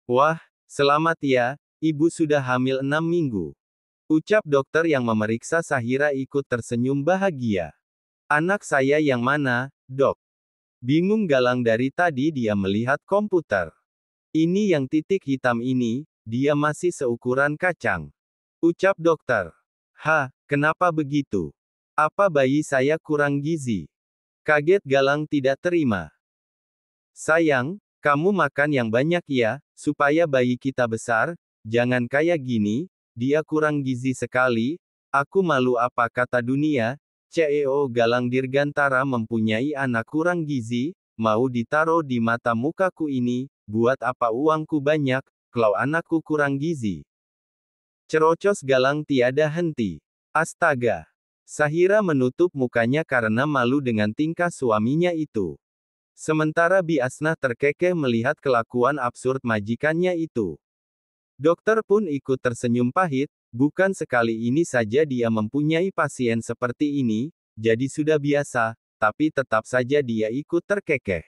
Wah, selamat ya, ibu sudah hamil 6 minggu. Ucap dokter yang memeriksa Sahira ikut tersenyum bahagia. Anak saya yang mana, dok? Bingung Galang dari tadi dia melihat komputer. Ini yang titik hitam ini, dia masih seukuran kacang. Ucap dokter. Kenapa begitu? Apa bayi saya kurang gizi? Kaget Galang tidak terima. Sayang, kamu makan yang banyak ya, supaya bayi kita besar, jangan kayak gini, dia kurang gizi sekali, aku malu apa kata dunia, CEO Galang Dirgantara mempunyai anak kurang gizi, mau ditaruh di mata mukaku ini, buat apa uangku banyak, kalau anakku kurang gizi. Cerocos Galang tiada henti. Astaga. Sahira menutup mukanya karena malu dengan tingkah suaminya itu. Sementara Bi Asnah terkekeh melihat kelakuan absurd majikannya itu. Dokter pun ikut tersenyum pahit, bukan sekali ini saja dia mempunyai pasien seperti ini, jadi sudah biasa, tapi tetap saja dia ikut terkekeh.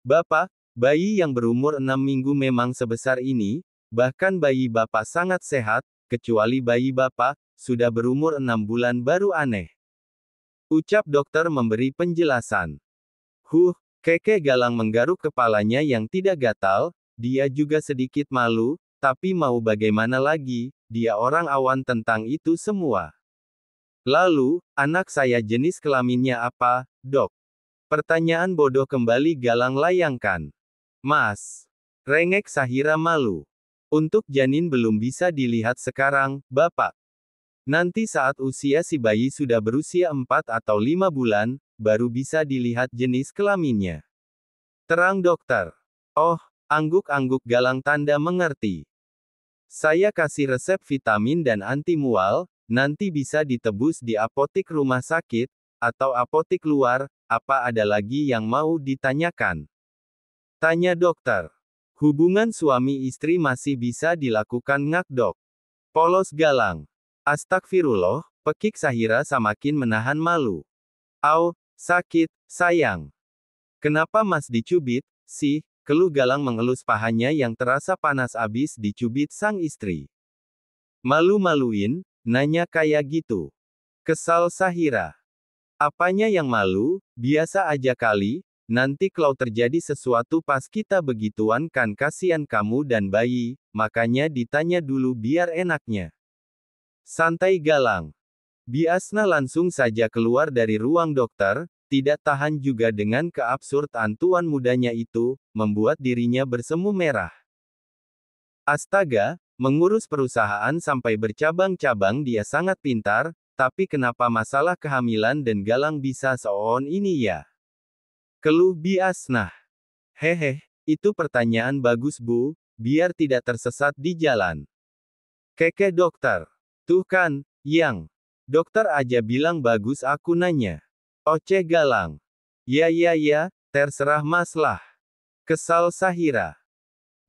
Bapak, bayi yang berumur 6 minggu memang sebesar ini, bahkan bayi Bapak sangat sehat, kecuali bayi Bapak, sudah berumur 6 bulan baru aneh. Ucap dokter memberi penjelasan. Keke Galang menggaruk kepalanya yang tidak gatal, dia juga sedikit malu, tapi mau bagaimana lagi, dia orang awan tentang itu semua. Lalu, anak saya jenis kelaminnya apa, dok? Pertanyaan bodoh kembali Galang layangkan. Mas. Rengek Sahira malu. Untuk janin belum bisa dilihat sekarang, Bapak. Nanti saat usia si bayi sudah berusia 4 atau 5 bulan, baru bisa dilihat jenis kelaminnya. Terang dokter. Oh, angguk-angguk Galang tanda mengerti. Saya kasih resep vitamin dan anti mual, nanti bisa ditebus di apotik rumah sakit, atau apotik luar, apa ada lagi yang mau ditanyakan? Tanya dokter. Hubungan suami istri masih bisa dilakukan ngak dok. Polos Galang. Astagfirullah, pekik Sahira semakin menahan malu. Au, sakit, sayang. Kenapa mas dicubit, sih? Keluh Galang mengelus pahanya yang terasa panas abis dicubit sang istri. Malu-maluin, nanya kayak gitu. Kesal Sahira. Apanya yang malu, biasa aja kali, nanti kalau terjadi sesuatu pas kita begituan kan kasihan kamu dan bayi, makanya ditanya dulu biar enaknya. Santai Galang. Bi Asnah langsung saja keluar dari ruang dokter, tidak tahan juga dengan keabsurdan tuan mudanya itu, membuat dirinya bersemu merah. Astaga, mengurus perusahaan sampai bercabang-cabang dia sangat pintar, tapi kenapa masalah kehamilan dan Galang bisa seon ini ya? Keluh Bi Asnah. Itu pertanyaan bagus Bu, biar tidak tersesat di jalan. Keke dokter. Tuh kan, yang. Dokter aja bilang bagus aku nanya. Oceh Galang. Ya, terserah mas lah. Kesal Sahira.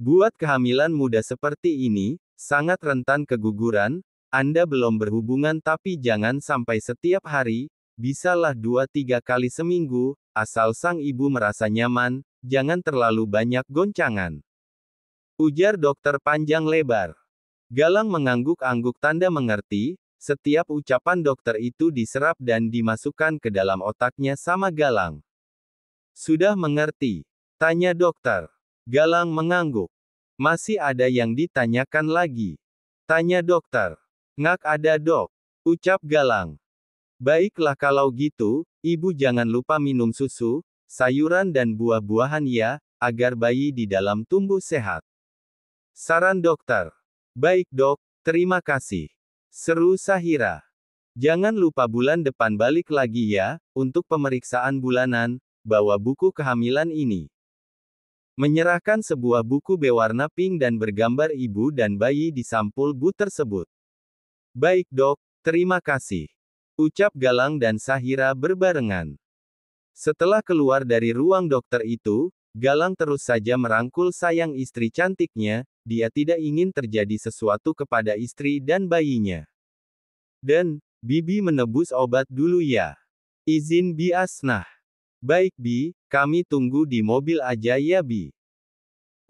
Buat kehamilan muda seperti ini, sangat rentan keguguran, Anda belum berhubungan tapi jangan sampai setiap hari, bisalah 2-3 kali seminggu, asal sang ibu merasa nyaman, jangan terlalu banyak goncangan. Ujar dokter panjang lebar. Galang mengangguk-angguk tanda mengerti, setiap ucapan dokter itu diserap dan dimasukkan ke dalam otaknya sama Galang. Sudah mengerti? Tanya dokter. Galang mengangguk. Masih ada yang ditanyakan lagi? Tanya dokter. Ngak ada dok. Ucap Galang. Baiklah kalau gitu, ibu jangan lupa minum susu, sayuran dan buah-buahan ya, agar bayi di dalam tumbuh sehat. Saran dokter. Baik dok, terima kasih. Seru Sahira. Jangan lupa bulan depan balik lagi ya, untuk pemeriksaan bulanan, bawa buku kehamilan ini. Menyerahkan sebuah buku berwarna pink dan bergambar ibu dan bayi di sampul bu tersebut. Baik dok, terima kasih. Ucap Galang dan Sahira berbarengan. Setelah keluar dari ruang dokter itu, Galang terus saja merangkul sayang istri cantiknya, dia tidak ingin terjadi sesuatu kepada istri dan bayinya. Dan, Bibi menebus obat dulu ya. Izin Bi Asnah. Baik Bi, kami tunggu di mobil aja ya Bi.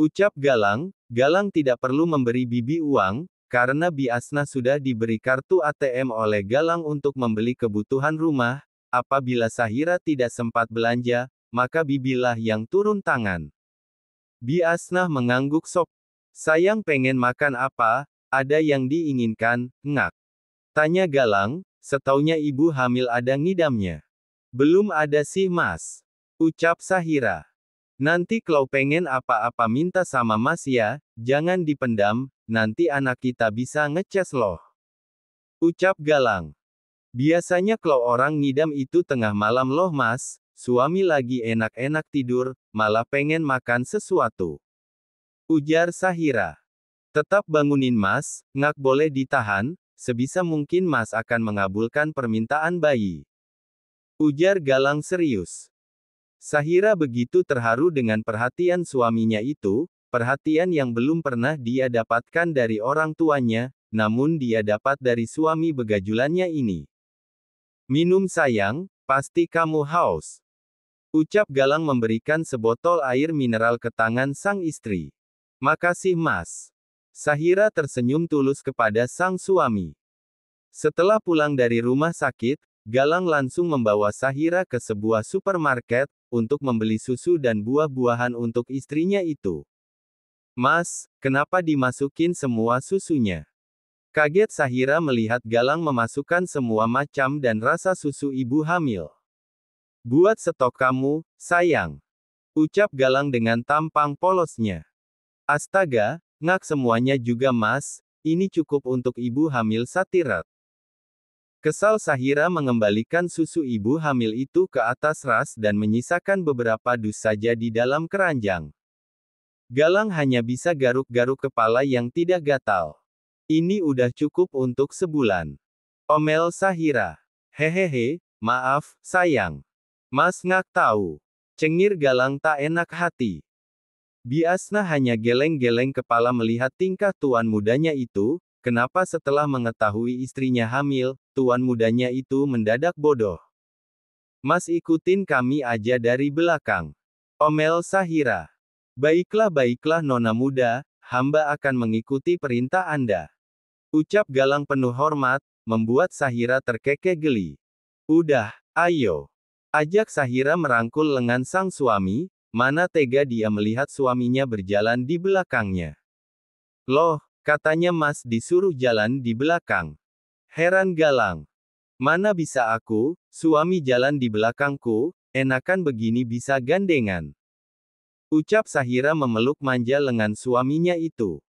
Ucap Galang, Galang tidak perlu memberi Bibi uang, karena Bi Asnah sudah diberi kartu ATM oleh Galang untuk membeli kebutuhan rumah. Apabila Sahira tidak sempat belanja, maka Bibilah yang turun tangan. Bi Asnah mengangguk sok. Sayang pengen makan apa, ada yang diinginkan, ngak. Tanya Galang, setaunya ibu hamil ada ngidamnya. Belum ada sih mas. Ucap Sahira. Nanti kalau pengen apa-apa minta sama mas ya, jangan dipendam, nanti anak kita bisa ngecas loh. Ucap Galang. Biasanya kalau orang ngidam itu tengah malam loh mas, suami lagi enak-enak tidur, malah pengen makan sesuatu. Ujar Sahira. Tetap bangunin mas, ngak boleh ditahan, sebisa mungkin mas akan mengabulkan permintaan bayi. Ujar Galang serius. Sahira begitu terharu dengan perhatian suaminya itu, perhatian yang belum pernah dia dapatkan dari orang tuanya, namun dia dapat dari suami begajulannya ini. Minum sayang, pasti kamu haus. Ucap Galang memberikan sebotol air mineral ke tangan sang istri. Makasih mas. Sahira tersenyum tulus kepada sang suami. Setelah pulang dari rumah sakit, Galang langsung membawa Sahira ke sebuah supermarket, untuk membeli susu dan buah-buahan untuk istrinya itu. Mas, kenapa dimasukin semua susunya? Kaget Sahira melihat Galang memasukkan semua macam dan rasa susu ibu hamil. Buat stok kamu, sayang. Ucap Galang dengan tampang polosnya. Astaga, ngak semuanya juga mas, ini cukup untuk ibu hamil satirat. Kesal Sahira mengembalikan susu ibu hamil itu ke atas ras dan menyisakan beberapa dus saja di dalam keranjang. Galang hanya bisa garuk-garuk kepala yang tidak gatal. Ini udah cukup untuk sebulan. Omel Sahira. Hehehe, maaf, sayang. Mas ngak tahu. Cengir Galang tak enak hati. Bi Asnah hanya geleng-geleng kepala melihat tingkah tuan mudanya itu, kenapa setelah mengetahui istrinya hamil, tuan mudanya itu mendadak bodoh. Mas ikutin kami aja dari belakang. Omel Sahira. Baiklah nona muda, hamba akan mengikuti perintah Anda. Ucap Galang penuh hormat, membuat Sahira terkekeh geli. Udah, ayo. Ajak Sahira merangkul lengan sang suami, mana tega dia melihat suaminya berjalan di belakangnya. Loh, katanya mas disuruh jalan di belakang. Heran Galang. Mana bisa aku, suami jalan di belakangku, enakan begini bisa gandengan. Ucap Sahira memeluk manja lengan suaminya itu.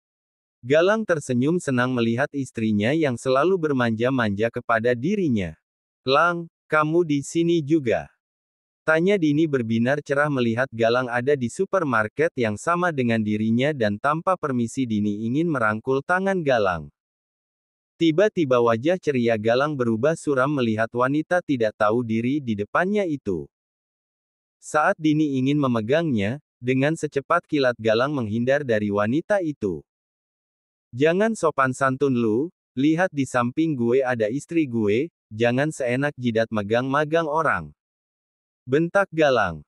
Galang tersenyum senang melihat istrinya yang selalu bermanja-manja kepada dirinya. Lang, kamu di sini juga? Tanya Dini berbinar cerah melihat Galang ada di supermarket yang sama dengan dirinya dan tanpa permisi Dini ingin merangkul tangan Galang. Tiba-tiba wajah ceria Galang berubah suram melihat wanita tidak tahu diri di depannya itu. Saat Dini ingin memegangnya, dengan secepat kilat Galang menghindar dari wanita itu. Jangan sopan santun lu, lihat di samping gue ada istri gue, jangan seenak jidat megang-magang orang. Bentak Galang.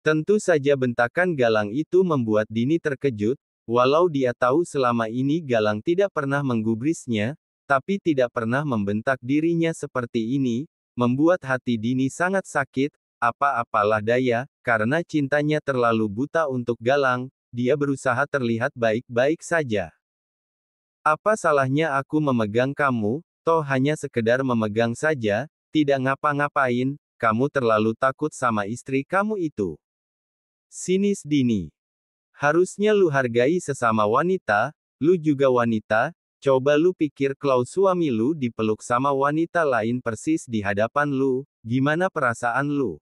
Tentu saja bentakan Galang itu membuat Dini terkejut, walau dia tahu selama ini Galang tidak pernah menggubrisnya, tapi tidak pernah membentak dirinya seperti ini, membuat hati Dini sangat sakit, apa-apalah daya, karena cintanya terlalu buta untuk Galang, dia berusaha terlihat baik-baik saja. Apa salahnya aku memegang kamu, toh hanya sekedar memegang saja, tidak ngapa-ngapain, kamu terlalu takut sama istri kamu itu. Sinis Dini. Harusnya lu hargai sesama wanita, lu juga wanita, coba lu pikir kalau suami lu dipeluk sama wanita lain persis di hadapan lu, gimana perasaan lu?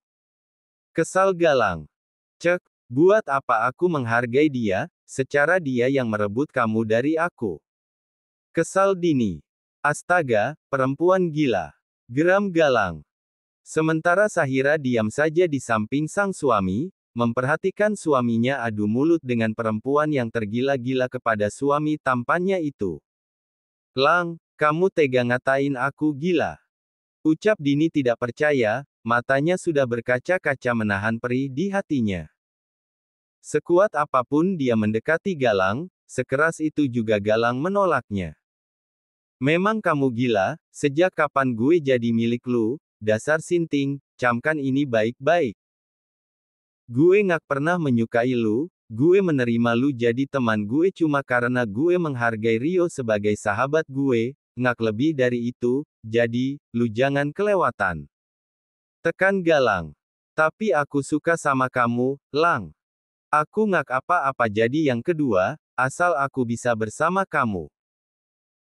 Kesal Galang. Cek, buat apa aku menghargai dia, secara dia yang merebut kamu dari aku. Kesal Dini. Astaga, perempuan gila. Geram Galang. Sementara Sahira diam saja di samping sang suami, memperhatikan suaminya adu mulut dengan perempuan yang tergila-gila kepada suami tampannya itu. Lang, kamu tega ngatain aku gila. Ucap Dini tidak percaya, matanya sudah berkaca-kaca menahan perih di hatinya. Sekuat apapun dia mendekati Galang, sekeras itu juga Galang menolaknya. Memang kamu gila, sejak kapan gue jadi milik lu, dasar sinting, camkan ini baik-baik. Gue nggak pernah menyukai lu, gue menerima lu jadi teman gue cuma karena gue menghargai Rio sebagai sahabat gue, nggak lebih dari itu, jadi, lu jangan kelewatan. Tekan Galang. Tapi aku suka sama kamu, Lang. Aku nggak apa-apa jadi yang kedua, asal aku bisa bersama kamu.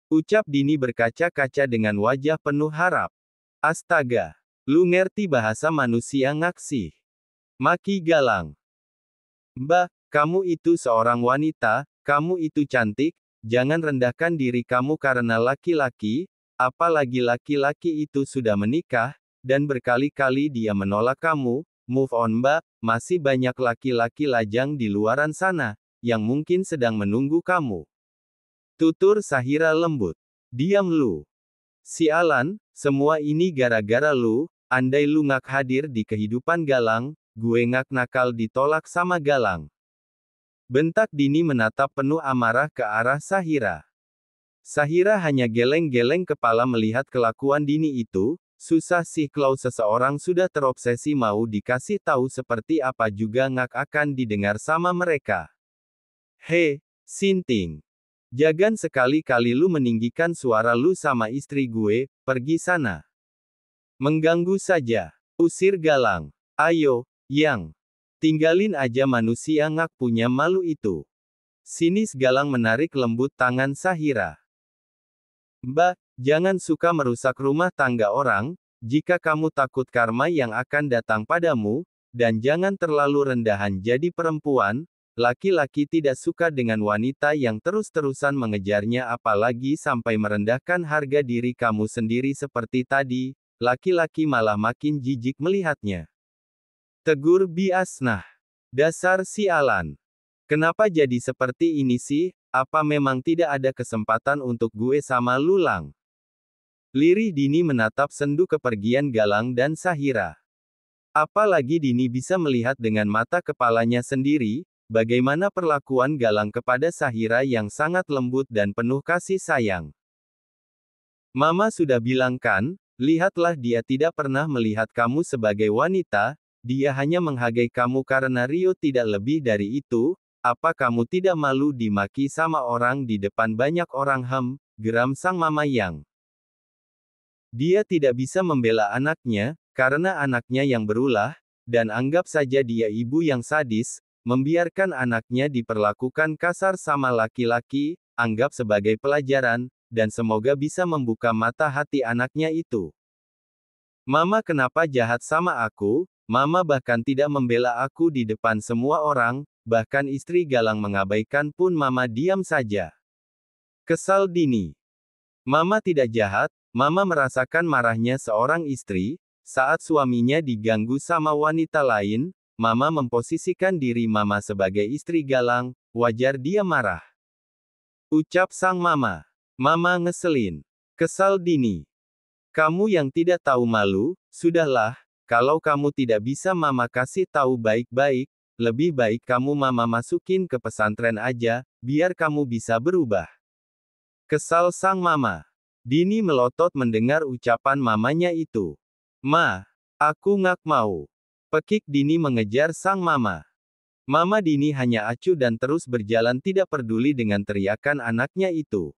Ucap Dini berkaca-kaca dengan wajah penuh harap. Astaga. Lu ngerti bahasa manusia nggak sih? Maki Galang. Mbak, kamu itu seorang wanita, kamu itu cantik, jangan rendahkan diri kamu karena laki-laki, apalagi laki-laki itu sudah menikah, dan berkali-kali dia menolak kamu. Move on mbak, masih banyak laki-laki lajang di luaran sana, yang mungkin sedang menunggu kamu. Tutur Sahira lembut. Diam lu. Sialan, semua ini gara-gara lu, andai lu ngak hadir di kehidupan Galang, gue ngak nakal ditolak sama Galang. Bentak Dini menatap penuh amarah ke arah Sahira. Sahira hanya geleng-geleng kepala melihat kelakuan Dini itu. Susah sih kalau seseorang sudah terobsesi mau dikasih tahu seperti apa juga ngak akan didengar sama mereka. He, sinting. Jangan sekali-kali lu meninggikan suara lu sama istri gue, pergi sana. Mengganggu saja. Usir Galang. Ayo, Yang. Tinggalin aja manusia ngak punya malu itu. Sinis Galang menarik lembut tangan Sahira. Mbak, jangan suka merusak rumah tangga orang, jika kamu takut karma yang akan datang padamu, dan jangan terlalu rendahan jadi perempuan, laki-laki tidak suka dengan wanita yang terus-terusan mengejarnya apalagi sampai merendahkan harga diri kamu sendiri seperti tadi, laki-laki malah makin jijik melihatnya. Tegur Biasnah. Dasar sialan. Kenapa jadi seperti ini sih? Apa memang tidak ada kesempatan untuk gue sama lu Lang? Lirih Dini menatap sendu kepergian Galang dan Sahira. Apalagi Dini bisa melihat dengan mata kepalanya sendiri, bagaimana perlakuan Galang kepada Sahira yang sangat lembut dan penuh kasih sayang. Mama sudah bilang kan, lihatlah dia tidak pernah melihat kamu sebagai wanita, dia hanya menghargai kamu karena Rio tidak lebih dari itu. Apa kamu tidak malu dimaki sama orang di depan banyak orang? Geram sang mama yang. Dia tidak bisa membela anaknya, karena anaknya yang berulah, dan anggap saja dia ibu yang sadis, membiarkan anaknya diperlakukan kasar sama laki-laki, anggap sebagai pelajaran, dan semoga bisa membuka mata hati anaknya itu. Mama kenapa jahat sama aku? Mama bahkan tidak membela aku di depan semua orang. Bahkan istri Galang mengabaikan pun Mama diam saja. Kesal Dini. Mama tidak jahat, Mama merasakan marahnya seorang istri, saat suaminya diganggu sama wanita lain, Mama memposisikan diri Mama sebagai istri Galang, wajar dia marah. Ucap sang Mama. Mama ngeselin. Kesal Dini. Kamu yang tidak tahu malu, sudahlah, kalau kamu tidak bisa Mama kasih tahu baik-baik, lebih baik kamu Mama masukin ke pesantren aja, biar kamu bisa berubah. Kesal sang Mama. Dini melotot mendengar ucapan mamanya itu. Ma, aku ngak mau. Pekik Dini mengejar sang Mama. Mama Dini hanya acuh dan terus berjalan tidak peduli dengan teriakan anaknya itu.